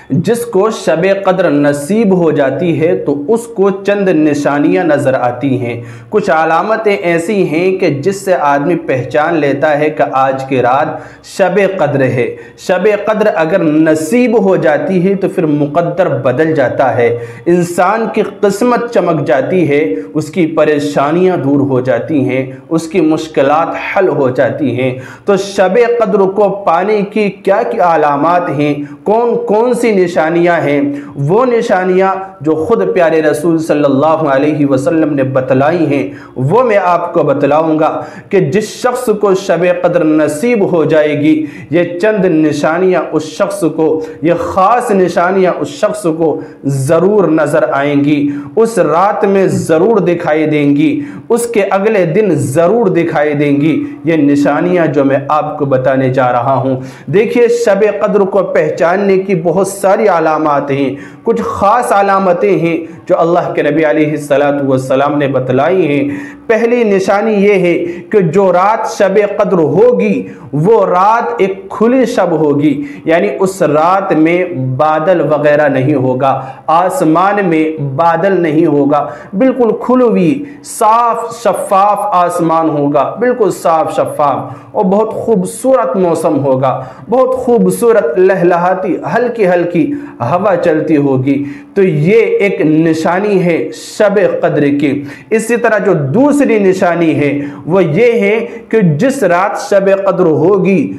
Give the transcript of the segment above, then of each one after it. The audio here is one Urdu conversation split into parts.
جس کو شب قدر نصیب ہو جاتی ہے تو اس کو چند نشانیاں نظر آتی ہیں، کچھ علامتیں ایسی ہیں کہ جس سے آدمی پہچان لیتا ہے کہ آج کی رات شب قدر ہے۔ شب قدر اگر نصیب ہو جاتی ہے تو پھر مقدر بدل جاتا ہے، انسان کی قسمت چمک جاتی ہے، اس کی پریشانیاں دور ہو جاتی ہیں، اس کی مشکلات حل ہو جاتی ہیں۔ تو شب قدر کو پانے کی کیا کیا علامات ہیں، کون کون سی نشانیاں ہیں، وہ نشانیاں جو خود پیارے رسول صلی اللہ علیہ وسلم نے بتلائی ہیں وہ میں آپ کو بتلاؤں گا کہ جس شخص کو شب قدر نصیب ہو جائے گی، یہ چند نشانیاں اس شخص کو، یہ خاص نشانیاں اس شخص کو ضرور نظر آئیں گی، اس رات میں ضرور دکھائی دیں گی، اس کے اگلے دن ضرور دکھائی دیں گی۔ یہ نشانیاں جو میں آپ کو بتانے جا رہا ہوں، دیکھیے شب قدر کو پہچاننے کی بہت ساری علامات ہیں، کچھ خاص علامتیں ہیں جو اللہ کے نبی علیہ السلام نے بتلائی ہیں۔ پہلی نشانی یہ ہے کہ جو رات شب قدر ہوگی وہ رات ایک کھلی شب ہوگی، یعنی اس رات میں بادل وغیرہ نہیں ہوگا، آسمان میں بادل نہیں ہوگا، بالکل کھلی صاف شفاف آسمان ہوگا، بالکل صاف شفاف، اور بہت خوبصورت موسم ہوگا، بہت خوبصورت لہلہاتی ہلکی ہلکی ہوا چلتی ہوگی۔ تو یہ ایک نشانی ہے شب قدر کی۔ اسی طرح جو دوسری نشانی ہے وہ یہ ہے کہ جس رات شب قدر ہوگی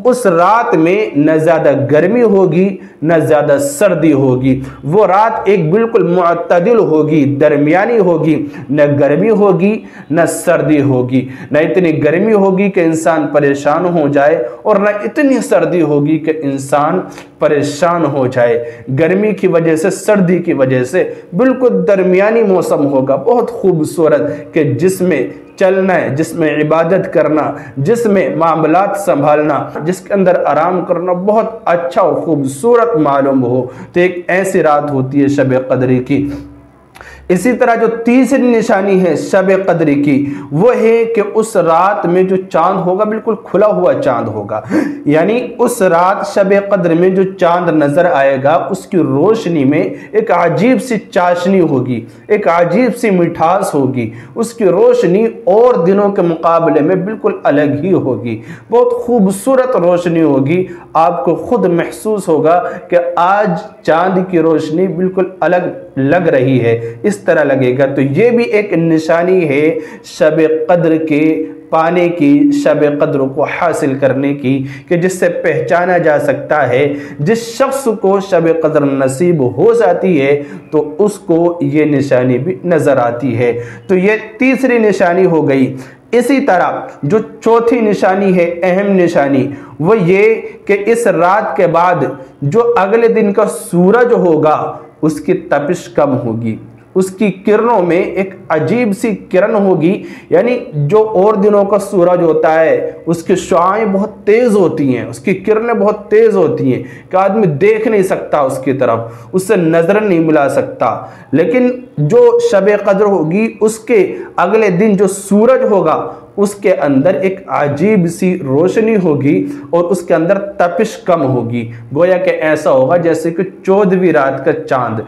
اس رات میں نہ زیادہ گرمی ہوگی نہ زیادہ سردی ہوگی، وہ رات ایک بالکل معتدل ہوگی، درمیانی ہوگی، نہ گرمی ہوگی نہ سردی ہوگی، نہ اتنی گرمی ہوگی کہ انسان پریشان ہو جائے اور نہ اتنی سردی ہوگی کہ انسان پریشان ہو جائے۔ گرمی کی وجہ سے سردی کی وجہ سے بالکل درمیانی موسم ہوگا، بہت خوبصورت، کہ جس میں چلنا ہے، جس میں عبادت کرنا، جس میں معاملات سنبھالنا، جس کے اندر آرام کرنا بہت اچھا اور خوبصورت معلوم ہو، تو ایک ایسی رات ہوتی ہے شب قدر کی۔ اسی طرح جو تیسری نشانی ہے شب قدر کی وہ ہے کہ اس رات میں جو چاند ہوگا بالکل کھلا ہوا چاند ہوگا، یعنی اس رات شب قدر میں جو چاند نظر آئے گا اس کی روشنی میں ایک عجیب سی چاشنی ہوگی، ایک عجیب سی مٹھاس ہوگی، اس کی روشنی اور دنوں کے مقابلے میں بالکل الگ ہی ہوگی، بہت خوبصورت روشنی ہوگی، آپ کو خود محسوس ہوگا کہ آج چاند کی روشنی بالکل الگ لگ رہی ہے، اس طرح لگے گا۔ تو یہ بھی ایک نشانی ہے شب قدر کے پانے کی، شب قدر کو حاصل کرنے کی، کہ جس سے پہچانا جا سکتا ہے جس شخص کو شب قدر نصیب ہو جاتی ہے تو اس کو یہ نشانی بھی نظر آتی ہے۔ تو یہ تیسری نشانی ہو گئی۔ اسی طرح جو چوتھی نشانی ہے، اہم نشانی، وہ یہ کہ اس رات کے بعد جو اگلے دن کا سورج ہوگا اس کی تپش کم ہوگی، اس کی کرنوں میں ایک عجیب سی کرن ہوگی، یعنی جو اور دنوں کا سورج ہوتا ہے اس کی شعاعیں بہت تیز ہوتی ہیں، اس کی کرنیں بہت تیز ہوتی ہیں کہ آدمی دیکھ نہیں سکتا اس کی طرف، اس سے نظر نہیں ملا سکتا، لیکن جو شب قدر ہوگی اس کے اگلے دن جو سورج ہوگا اس کے اندر ایک عجیب سی روشنی ہوگی اور اس کے اندر تپش کم ہوگی، گویا کہ ایسا ہوگا جیسے کہ 14ویں رات کا چاند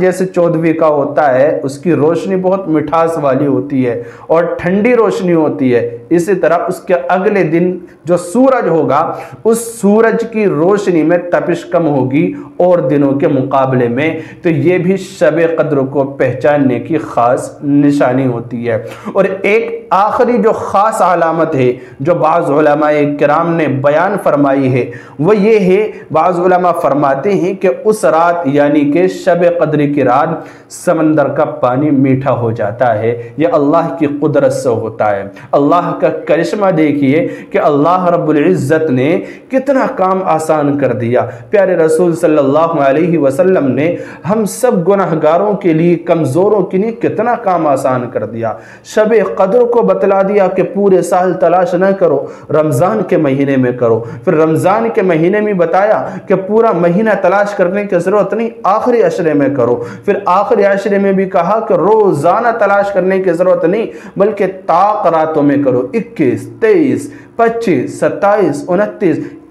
جیسے 14ویں کا ہوتا ہے، اس کی روشنی بہت مٹھاس والی ہوتی ہے اور ٹھنڈی روشنی ہوتی ہے، اسی طرح اس کے اگلے دن جو سورج ہوگا اس سورج کی روشنی میں تپش کم ہوگی اور دنوں کے مقابلے میں۔ تو یہ بھی شب قدر کو پہچاننے کی خاص نشانی ہوتی ہے۔ اور ایک آخری جو خاص علامت ہے جو بعض علماء کرام نے بیان فرمائی ہے وہ یہ ہے، بعض علماء فرماتے ہیں کہ اس رات یعنی کہ شب قدر کی رات سمندر کا پانی میٹھا ہو جاتا ہے، یہ اللہ کی قدرت سے ہوتا ہے۔ اللہ کا کرشمہ دیکھیے کہ اللہ رب العزت نے کتنا کام آسان کر دیا، پیارے رسول صلی اللہ علیہ وسلم نے ہم سب گناہگاروں کے لیے، کمزوروں کے لیے کتنا کام آسان کر دیا۔ شب قدر کو بتلا دیا کہ پورے سال تلاش نہ کرو، رمضان کے مہینے میں کرو، پھر رمضان کے مہینے میں بتایا کہ پورا مہینہ تلاش کرنے کی ضرورت نہیں، آخری عشرے میں کرو، پھر آخری عشرے میں بھی کہا کہ روزانہ تلاش کرنے کی ضرورت نہیں بلکہ طاق راتوں میں کرو، 21، 23، 25، 27، 29،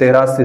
83